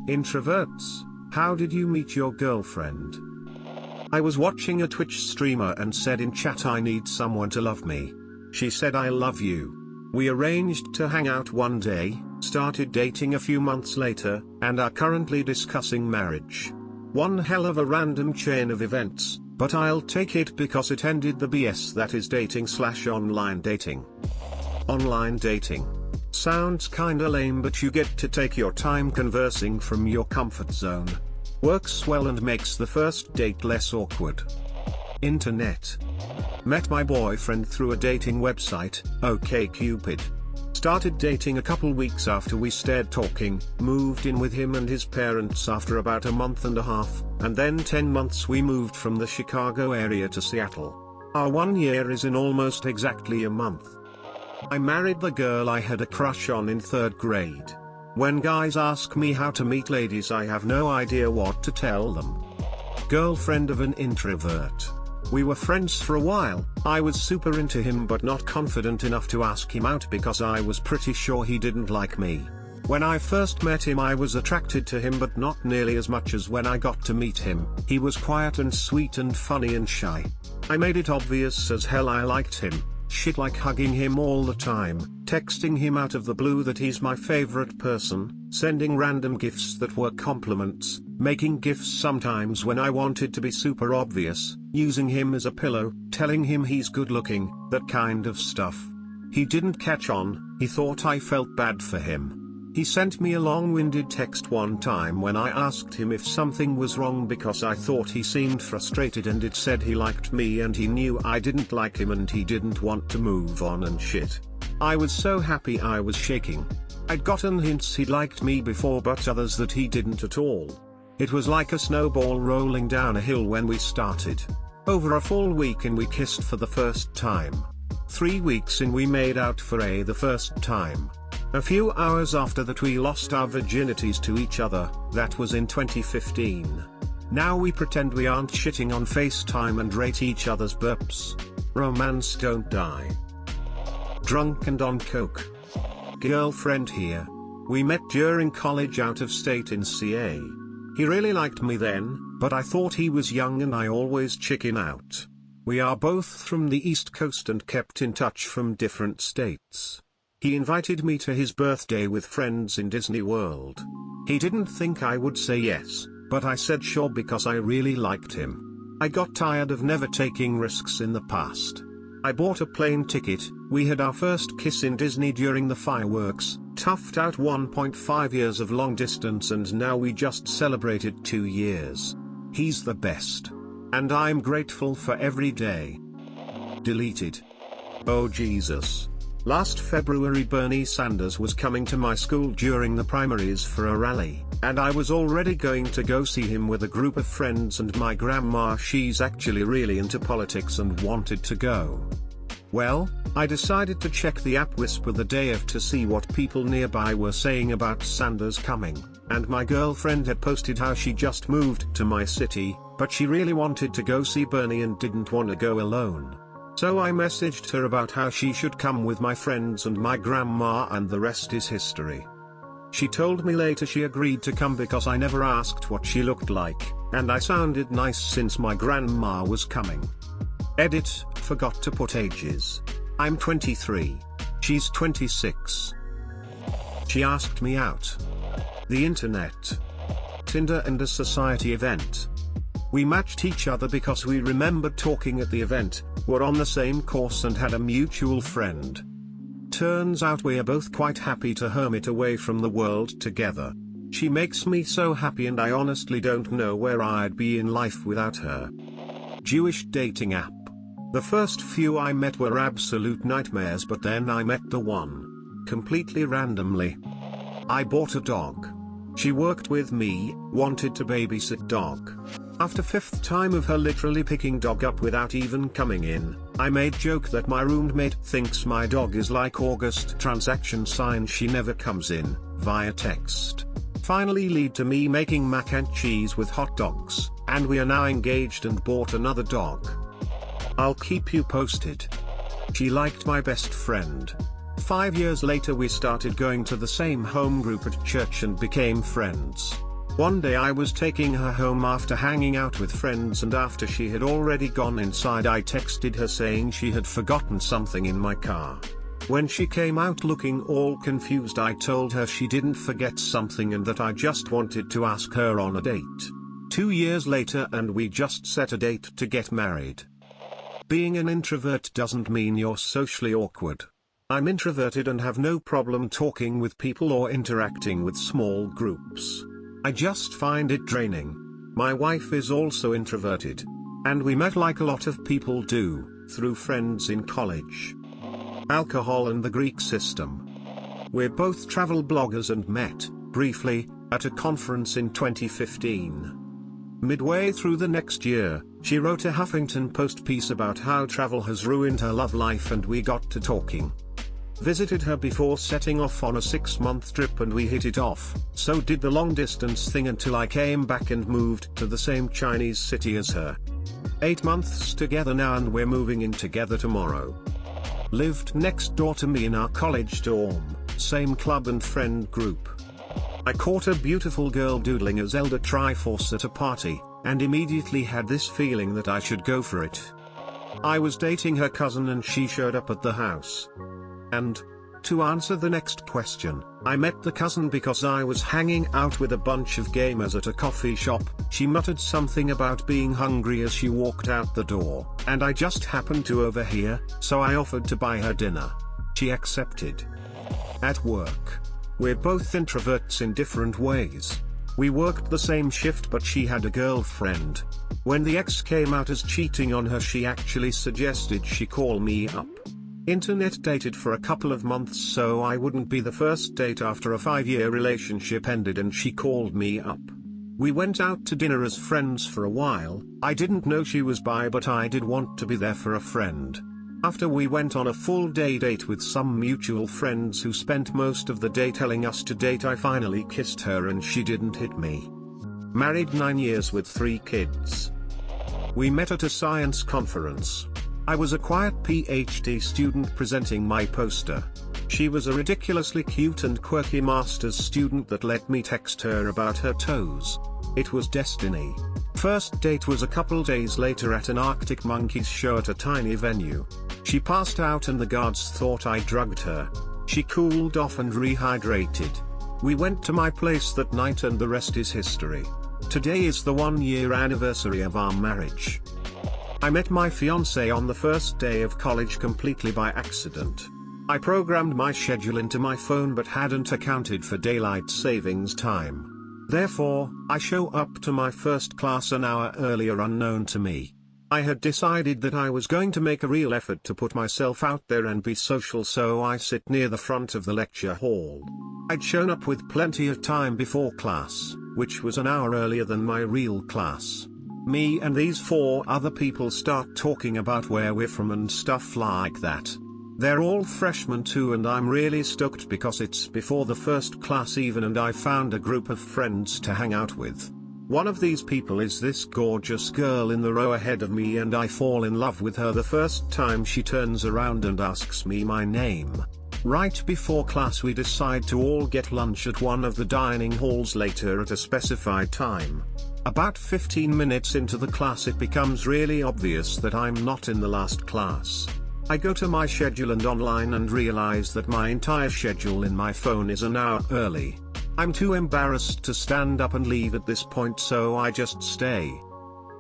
Introverts, how did you meet your girlfriend? I was watching a Twitch streamer and said in chat I need someone to love me. She said I love you. We arranged to hang out one day, started dating a few months later, and are currently discussing marriage. One hell of a random chain of events, but I'll take it because it ended the BS that is dating/online dating. Online dating. Sounds kinda lame, but you get to take your time conversing from your comfort zone. Works well and makes the first date less awkward. Internet. Met my boyfriend through a dating website, OkCupid. Started dating a couple weeks after we started talking, moved in with him and his parents after about a month and a half, and then 10 months we moved from the Chicago area to Seattle. Our 1 year is in almost exactly a month. I married the girl I had a crush on in 3rd grade. When guys ask me how to meet ladies, I have no idea what to tell them. Girlfriend of an introvert. We were friends for a while. I was super into him but not confident enough to ask him out because I was pretty sure he didn't like me. When I first met him I was attracted to him but not nearly as much as when I got to meet him. He was quiet and sweet and funny and shy. I made it obvious as hell I liked him. Shit like hugging him all the time, texting him out of the blue that he's my favorite person, sending random gifts that were compliments, making gifts sometimes when I wanted to be super obvious, using him as a pillow, telling him he's good looking, that kind of stuff. He didn't catch on. He thought I felt bad for him. He sent me a long-winded text one time when I asked him if something was wrong because I thought he seemed frustrated, and it said he liked me and he knew I didn't like him and he didn't want to move on and shit. I was so happy I was shaking. I'd gotten hints he liked me before but others that he didn't at all. It was like a snowball rolling down a hill when we started. Over a full week in we kissed for the first time. 3 weeks in we made out for the first time. A few hours after that we lost our virginities to each other. That was in 2015. Now we pretend we aren't shitting on FaceTime and rate each other's burps. Romance don't die. Drunk and on coke. Girlfriend here. We met during college out of state in CA. He really liked me then, but I thought he was young and I always chicken out. We are both from the East Coast and kept in touch from different states. He invited me to his birthday with friends in Disney World. He didn't think I would say yes, but I said sure because I really liked him. I got tired of never taking risks in the past. I bought a plane ticket. We had our first kiss in Disney during the fireworks, toughed out 1.5 years of long distance, and now we just celebrated 2 years. He's the best. And I'm grateful for every day. Deleted. Oh Jesus. Last February Bernie Sanders was coming to my school during the primaries for a rally, and I was already going to go see him with a group of friends and my grandma. She's actually really into politics and wanted to go. Well, I decided to check the app Whisper the day of to see what people nearby were saying about Sanders coming, and my girlfriend had posted how she just moved to my city, but she really wanted to go see Bernie and didn't want to go alone. So I messaged her about how she should come with my friends and my grandma, and the rest is history. She told me later she agreed to come because I never asked what she looked like, and I sounded nice since my grandma was coming. Edit, forgot to put ages. I'm 23. She's 26. She asked me out. The internet. Tinder and a society event. We matched each other because we remembered talking at the event, were on the same course and had a mutual friend. Turns out we're both quite happy to hermit away from the world together. She makes me so happy and I honestly don't know where I'd be in life without her. Jewish dating app. The first few I met were absolute nightmares, but then I met the one. Completely randomly. I bought a dog. She worked with me, wanted to babysit dog. After 5th time of her literally picking dog up without even coming in, I made joke that my roommate thinks my dog is like August transaction sign she never comes in, via text. Finally lead to me making mac and cheese with hot dogs, and we are now engaged and bought another dog. I'll keep you posted. She liked my best friend. 5 years later we started going to the same home group at church and became friends. One day I was taking her home after hanging out with friends, and after she had already gone inside I texted her saying she had forgotten something in my car. When she came out looking all confused, I told her she didn't forget something and that I just wanted to ask her on a date. 2 years later and we just set a date to get married. Being an introvert doesn't mean you're socially awkward. I'm introverted and have no problem talking with people or interacting with small groups. I just find it draining. My wife is also introverted. And we met like a lot of people do, through friends in college. Alcohol and the Greek system. We're both travel bloggers and met, briefly, at a conference in 2015. Midway through the next year, she wrote a Huffington Post piece about how travel has ruined her love life, and we got to talking. Visited her before setting off on a 6-month trip and we hit it off, so did the long distance thing until I came back and moved to the same Chinese city as her. 8 months together now and we're moving in together tomorrow. Lived next door to me in our college dorm, same club and friend group. I caught a beautiful girl doodling a Zelda Triforce at a party, and immediately had this feeling that I should go for it. I was dating her cousin and she showed up at the house. And, to answer the next question, I met the cousin because I was hanging out with a bunch of gamers at a coffee shop. She muttered something about being hungry as she walked out the door, and I just happened to overhear, so I offered to buy her dinner. She accepted. At work. We're both introverts in different ways. We worked the same shift but she had a girlfriend. When the ex came out as cheating on her, she actually suggested she call me up. Internet dated for a couple of months so I wouldn't be the first date after a 5-year relationship ended, and she called me up. We went out to dinner as friends for a while. I didn't know she was bi, but I did want to be there for a friend. After we went on a full-day date with some mutual friends who spent most of the day telling us to date, I finally kissed her and she didn't hit me. Married 9 years with 3 kids. We met at a science conference. I was a quiet PhD student presenting my poster. She was a ridiculously cute and quirky master's student that let me text her about her toes. It was destiny. First date was a couple days later at an Arctic Monkeys show at a tiny venue. She passed out and the guards thought I drugged her. She cooled off and rehydrated. We went to my place that night and the rest is history. Today is the 1-year anniversary of our marriage. I met my fiancé on the first day of college completely by accident. I programmed my schedule into my phone but hadn't accounted for daylight savings time. Therefore, I show up to my first class an hour earlier unknown to me. I had decided that I was going to make a real effort to put myself out there and be social, so I sit near the front of the lecture hall. I'd shown up with plenty of time before class, which was an hour earlier than my real class. Me and these 4 other people start talking about where we're from and stuff like that. They're all freshmen too, and I'm really stoked because it's before the first class even and I found a group of friends to hang out with. One of these people is this gorgeous girl in the row ahead of me, and I fall in love with her the first time she turns around and asks me my name. Right before class we decide to all get lunch at one of the dining halls later at a specified time. About 15 minutes into the class it becomes really obvious that I'm not in the last class. I go to my schedule and online and realize that my entire schedule in my phone is an hour early. I'm too embarrassed to stand up and leave at this point, so I just stay.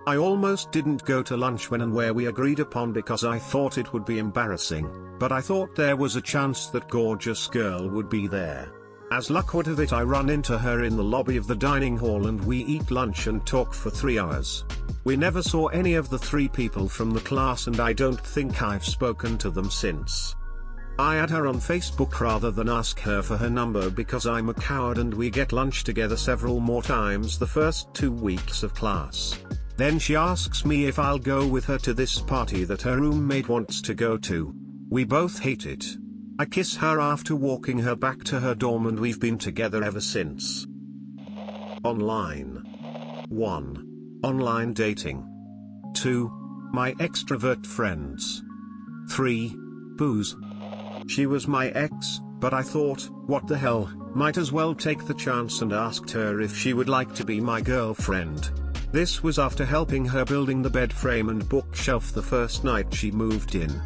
I almost didn't go to lunch when and where we agreed upon because I thought it would be embarrassing, but I thought there was a chance that gorgeous girl would be there. As luck would have it, I run into her in the lobby of the dining hall and we eat lunch and talk for 3 hours. We never saw any of the 3 people from the class and I don't think I've spoken to them since. I add her on Facebook rather than ask her for her number because I'm a coward, and we get lunch together several more times the first 2 weeks of class. Then she asks me if I'll go with her to this party that her roommate wants to go to. We both hate it. I kiss her after walking her back to her dorm and we've been together ever since. Online. 1. Online dating. 2. My extrovert friends. 3. Booze. She was my ex, But I thought, what the hell, might as well take the chance, and asked her if she would like to be my girlfriend. This was after helping her building the bed frame and bookshelf the first night she moved in.